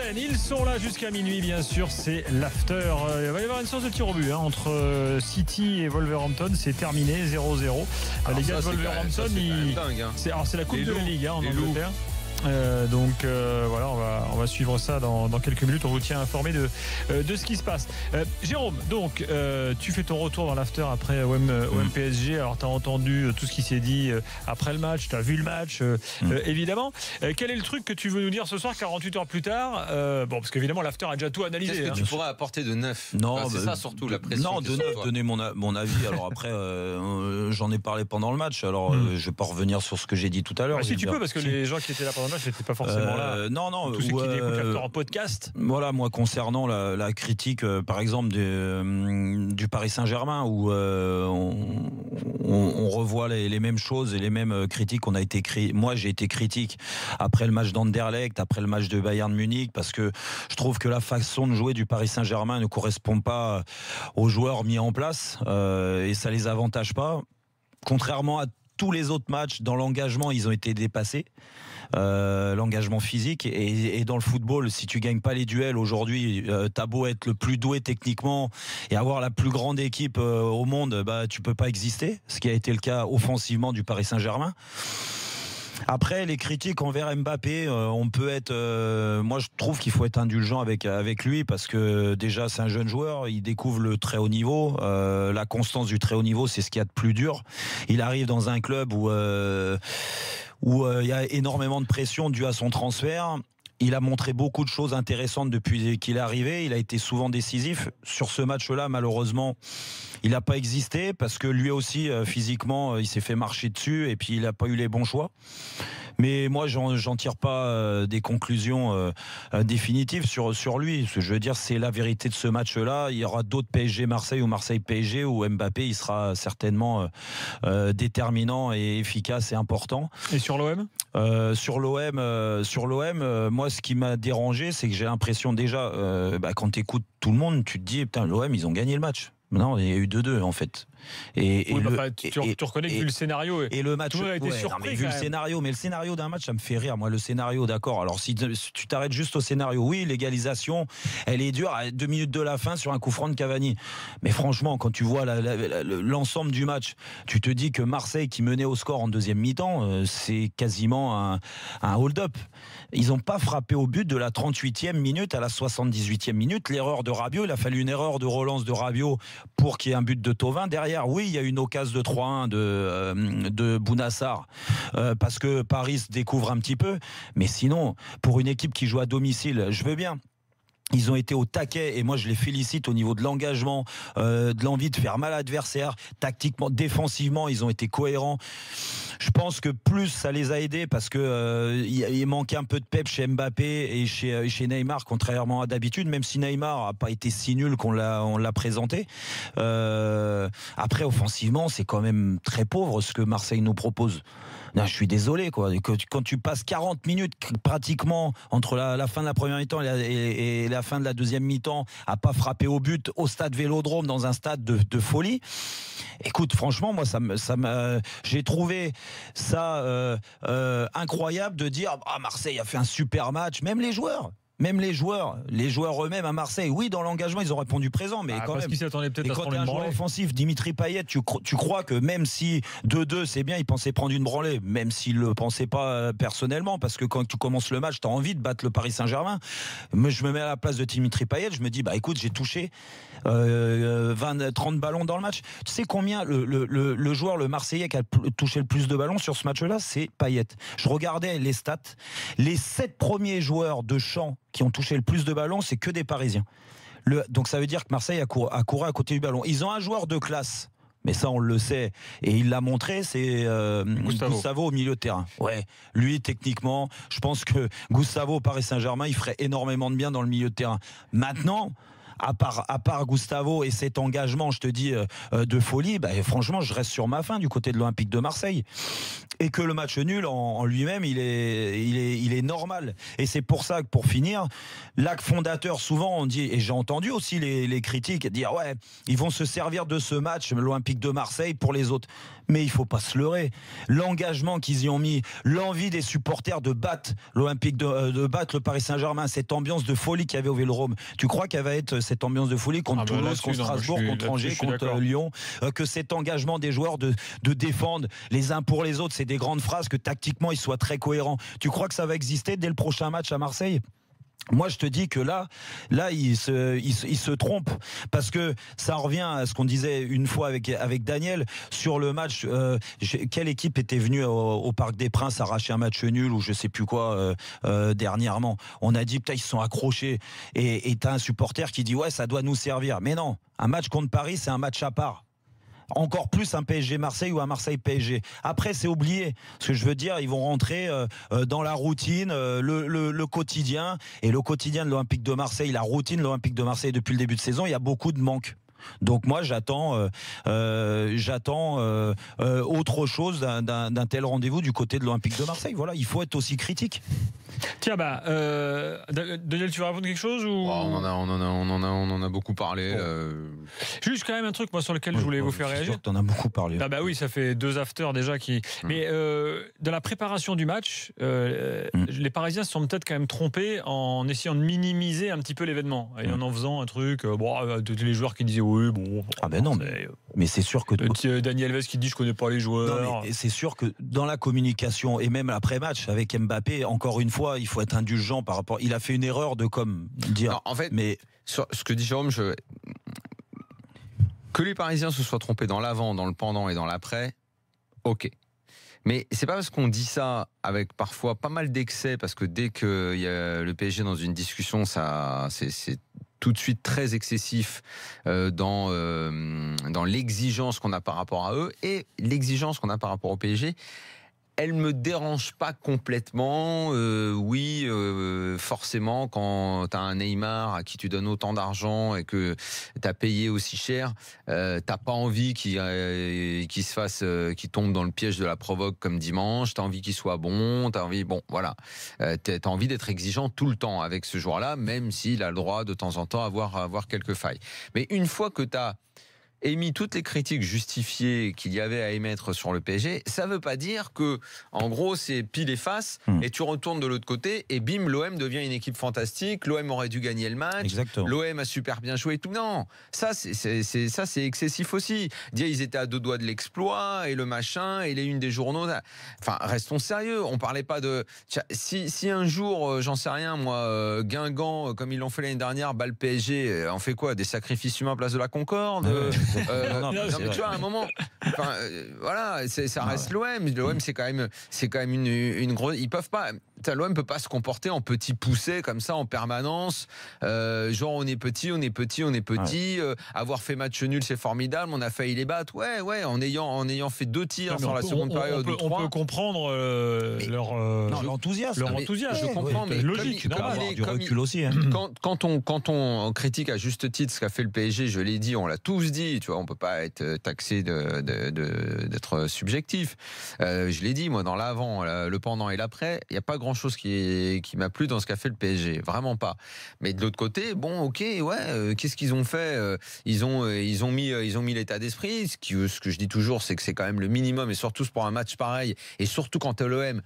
RMC. Ils sont là jusqu'à minuit, bien sûr. C'est l'after. Il va y avoir une séance de tir au but entre City et Wolverhampton. C'est terminé, 0-0. Les gars de Wolverhampton, c'est la Coupe de la Ligue en Angleterre. Voilà, on va suivre ça dans quelques minutes. On vous tient informé de ce qui se passe. Jérôme, donc tu fais ton retour dans l'after après OM PSG. Alors tu as entendu tout ce qui s'est dit après le match, tu as vu le match évidemment. Quel est le truc que tu veux nous dire ce soir 48 heures plus tard? Parce qu'évidemment l'after a déjà tout analysé. Qu'est-ce que tu pourrais apporter de neuf? Non, c'est ça surtout la pression. Non, de neuf, donner mon avis. Alors après, j'en ai parlé pendant le match. Alors je vais pas revenir sur ce que j'ai dit tout à l'heure. Si tu peux, parce que les gens qui étaient là pendant le match n'étaient pas forcément là. Non. Tous ceux qui écoutent l'after en podcast. Voilà, moi concernant la critique, par exemple du Paris Saint-Germain, où on revoit les mêmes choses et les mêmes critiques. Moi, j'ai été critique après le match d'Anderlecht, après le match de Bayern Munich, parce que je trouve que la façon de jouer du Paris Saint-Germain ne correspond pas aux joueurs mis en place et ça les avantage pas. Contrairement à tous les autres matchs, dans l'engagement, ils ont été dépassés. L'engagement physique et dans le football, si tu gagnes pas les duels aujourd'hui, t'as beau être le plus doué techniquement et avoir la plus grande équipe au monde, tu peux pas exister, ce qui a été le cas offensivement du Paris Saint-Germain. Après, les critiques envers Mbappé, on peut être. Moi, je trouve qu'il faut être indulgent avec lui parce que déjà, c'est un jeune joueur, il découvre le très haut niveau. La constance du très haut niveau, c'est ce qu'il y a de plus dur. Il arrive dans un club où il y a énormément de pression due à son transfert. Il a montré beaucoup de choses intéressantes depuis qu'il est arrivé. Il a été souvent décisif. Sur ce match-là, malheureusement, il n'a pas existé parce que lui aussi, physiquement, il s'est fait marcher dessus et puis il n'a pas eu les bons choix. Mais moi, j'en tire pas des conclusions définitives sur lui. Ce que je veux dire, c'est la vérité de ce match-là. Il y aura d'autres PSG Marseille ou Marseille PSG où Mbappé, il sera certainement déterminant et efficace et important. Et sur l'OM ? Sur l'OM, moi, ce qui m'a dérangé, c'est que j'ai l'impression déjà, quand tu écoutes tout le monde, tu te dis, putain, l'OM, ils ont gagné le match. Non, il y a eu 2-2 en fait. Tu reconnais que vu le scénario et le match, tout le monde a été surpris. Vu le scénario, mais le scénario d'un match, ça me fait rire. Moi, le scénario, d'accord. Alors, si tu t'arrêtes juste au scénario, oui, l'égalisation, elle est dure à 2 minutes de la fin sur un coup franc de Cavani. Mais franchement, quand tu vois l'ensemble du match, tu te dis que Marseille, qui menait au score en deuxième mi-temps, c'est quasiment un hold-up. Ils n'ont pas frappé au but de la 38e minute à la 78e minute. L'erreur de Rabiot, il a fallu une erreur de relance de Rabiot pour qu'il y ait un but de Thauvin. Derrière, oui, il y a une occasion de 3-1 de Bounassar parce que Paris se découvre un petit peu. Mais sinon, pour une équipe qui joue à domicile, je veux bien. Ils ont été au taquet et moi je les félicite au niveau de l'engagement, de l'envie de faire mal à l'adversaire, tactiquement, défensivement, ils ont été cohérents. Je pense que plus ça les a aidés parce que il manquait un peu de pep chez Mbappé et chez Neymar, contrairement à d'habitude, même si Neymar a pas été si nul qu'on l'a présenté. Après, offensivement, c'est quand même très pauvre ce que Marseille nous propose. Non, je suis désolé quoi. Quand tu passes 40 minutes pratiquement entre la fin de la première mi-temps et la fin de la deuxième mi-temps à pas frapper au but au stade Vélodrome dans un stade de folie. Écoute, franchement, moi j'ai trouvé ça incroyable de dire Marseille a fait un super match, même les joueurs eux-mêmes à Marseille, oui, dans l'engagement, ils ont répondu présent, mais quand parce même. qu'ils s'attendaient peut-être à se prendre une branlée. Quand un joueur offensif, Dimitri Payet, tu crois que même si 2-2, c'est bien, il pensait prendre une branlée, même s'il le pensait pas personnellement, parce que quand tu commences le match, tu as envie de battre le Paris Saint-Germain. Mais je me mets à la place de Dimitri Payet, je me dis, écoute, j'ai touché 30 ballons dans le match. Tu sais combien le joueur, le Marseillais qui a touché le plus de ballons sur ce match-là, c'est Payet. Je regardais les stats. Les 7 premiers joueurs de champ qui ont touché le plus de ballons, c'est que des Parisiens. Donc ça veut dire que Marseille a couru à côté du ballon. Ils ont un joueur de classe, mais ça on le sait, et il l'a montré, c'est Gustavo au milieu de terrain. Ouais, lui techniquement, je pense que Gustavo au Paris Saint-Germain, il ferait énormément de bien dans le milieu de terrain. Maintenant, à part Gustavo et cet engagement, je te dis, de folie, franchement, je reste sur ma faim du côté de l'Olympique de Marseille. Et que le match nul en lui-même, il est normal. Et c'est pour ça que, pour finir, l'acte fondateur, souvent on dit, et j'ai entendu aussi les critiques dire ouais, ils vont se servir de ce match, l'Olympique de Marseille, pour les autres. Mais il faut pas se leurrer. L'engagement qu'ils y ont mis, l'envie des supporters de battre l'Olympique de battre le Paris Saint-Germain, cette ambiance de folie qu'il y avait au Vélodrome. Tu crois qu'elle va être cette ambiance de folie contre Toulouse, contre Strasbourg, contre Angers, contre Lyon, que cet engagement des joueurs de défendre les uns pour les autres, c'est des grandes phrases, que tactiquement ils soient très cohérents. Tu crois que ça va exister dès le prochain match à Marseille ? Moi, je te dis que là, il se trompe, parce que ça revient à ce qu'on disait une fois avec Daniel sur le match. Quelle équipe était venue au Parc des Princes arracher un match nul ou je sais plus quoi dernièrement? On a dit putain, ils se sont accrochés, et t'as un supporter qui dit ouais, ça doit nous servir. Mais non, un match contre Paris, c'est un match à part. Encore plus un PSG Marseille ou un Marseille PSG. Après, c'est oublié. Ce que je veux dire, ils vont rentrer dans la routine, le quotidien. Et le quotidien de l'Olympique de Marseille, la routine de l'Olympique de Marseille depuis le début de saison, il y a beaucoup de manques. Donc moi j'attends autre chose d'un tel rendez-vous du côté de l'Olympique de Marseille. Voilà, il faut être aussi critique. Tiens, Daniel, tu veux répondre quelque chose ou... On en a beaucoup parlé. Juste quand même un truc moi sur lequel je voulais vous faire réagir. Tu en as beaucoup parlé. Oui, ça fait 2 afters déjà qui. Mais dans la préparation du match, les Parisiens se sont peut-être quand même trompés en essayant de minimiser un petit peu l'événement et en faisant un truc. Les joueurs qui disaient oui, bon. Non, mais c'est sûr que Daniel Alves qui dit je connais pas les joueurs. Non, mais c'est sûr que dans la communication et même l'après-match avec Mbappé, encore une fois, il faut être indulgent par rapport. Il a fait une erreur de dire. Non, en fait, mais sur ce que dit Jérôme, que les Parisiens se soient trompés dans l'avant, dans le pendant et dans l'après, ok. Mais c'est pas parce qu'on dit ça avec parfois pas mal d'excès, parce que dès qu'il y a le PSG dans une discussion, c'est tout de suite très excessif dans l'exigence qu'on a par rapport à eux et l'exigence qu'on a par rapport au PSG. Elle me dérange pas complètement. Forcément, quand tu as un Neymar à qui tu donnes autant d'argent et que tu as payé aussi cher, t'as pas envie qu'il se fasse, qu'il tombe dans le piège de la provoque comme dimanche. T'as envie qu'il soit bon. T'as envie, t'as envie d'être exigeant tout le temps avec ce joueur-là, même s'il a le droit de temps en temps avoir quelques failles. Mais une fois que t'as émis toutes les critiques justifiées qu'il y avait à émettre sur le PSG, ça veut pas dire que, en gros, c'est pile et face, et tu retournes de l'autre côté, et bim, l'OM devient une équipe fantastique, l'OM aurait dû gagner le match, l'OM a super bien joué et tout. Non, ça c'est excessif aussi. Dire ils étaient à 2 doigts de l'exploit, et le machin, et les unes des journaux. Enfin, restons sérieux, on parlait pas de... Si un jour, j'en sais rien, moi, Guingamp, comme ils l'ont fait l'année dernière, bat le PSG, on fait quoi? Des sacrifices humains place de la Concorde? Mais tu vois, à un moment, ça reste l'OM. L'OM, c'est quand même une grosse. Ils peuvent pas. L'OM peut pas se comporter en petit poussé comme ça en permanence. Genre on est petit. Avoir fait match nul, c'est formidable. On a failli les battre. Ouais. En ayant fait 2 tirs sur la seconde période ou 3. On peut comprendre leur enthousiasme. Je comprends, mais logique. Du recul aussi. Quand on critique à juste titre ce qu'a fait le PSG, je l'ai dit, on l'a tous dit. Tu vois, on peut pas être taxé d'être subjectif. Je l'ai dit, moi, dans l'avant, le pendant et l'après, il n'y a pas grand-chose qui m'a plu dans ce qu'a fait le PSG, vraiment pas. Mais de l'autre côté, qu'est-ce qu'ils ont fait? Ils ont mis l'état d'esprit. Ce que je dis toujours, c'est que c'est quand même le minimum, et surtout pour un match pareil, et surtout quand t'es l'OM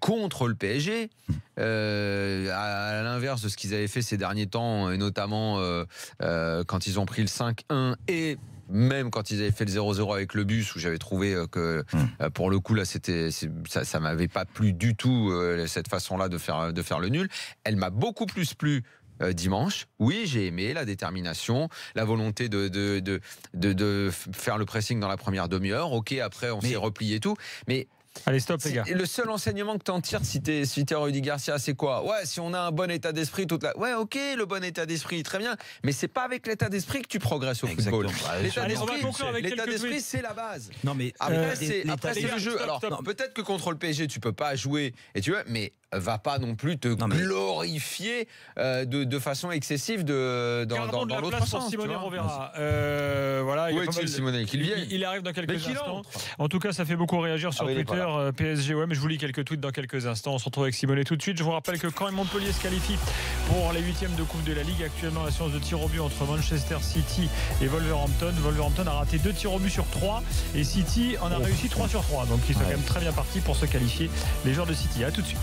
contre le PSG, à l'inverse de ce qu'ils avaient fait ces derniers temps, et notamment quand ils ont pris le 5-1 et même quand ils avaient fait le 0-0 avec le bus, où j'avais trouvé que pour le coup là ça m'avait pas plu du tout, cette façon-là de faire le nul. Elle m'a beaucoup plus plu dimanche. Oui, j'ai aimé la détermination, la volonté de faire le pressing dans la première demi-heure. Ok, après on s'est replié et tout, mais allez, stop les gars. Le seul enseignement que t'en tires si t'es Rudy Garcia, c'est quoi? Ouais, si on a un bon état d'esprit ouais, ok, le bon état d'esprit, très bien, mais c'est pas avec l'état d'esprit que tu progresses au football. L'état d'esprit, c'est la base. Non, mais après c'est le jeu. Alors peut-être que contre le PSG tu peux pas jouer, et tu vois, mais va pas non plus te glorifier de façon excessive dans l'autre sens. Simone Rovera. Voilà, où est-il, Simone? Il arrive dans quelques instants. En tout cas, ça fait beaucoup réagir sur Twitter. PSG, mais je vous lis quelques tweets dans quelques instants. On se retrouve avec Simone tout de suite. Je vous rappelle que quand Montpellier se qualifie pour les 8e de Coupe de la Ligue, actuellement la séance de tir au but entre Manchester City et Wolverhampton. Wolverhampton a raté 2 tirs au but sur 3 et City en a réussi 3 sur 3. Donc ils sont quand même très bien partis pour se qualifier, les joueurs de City. À tout de suite.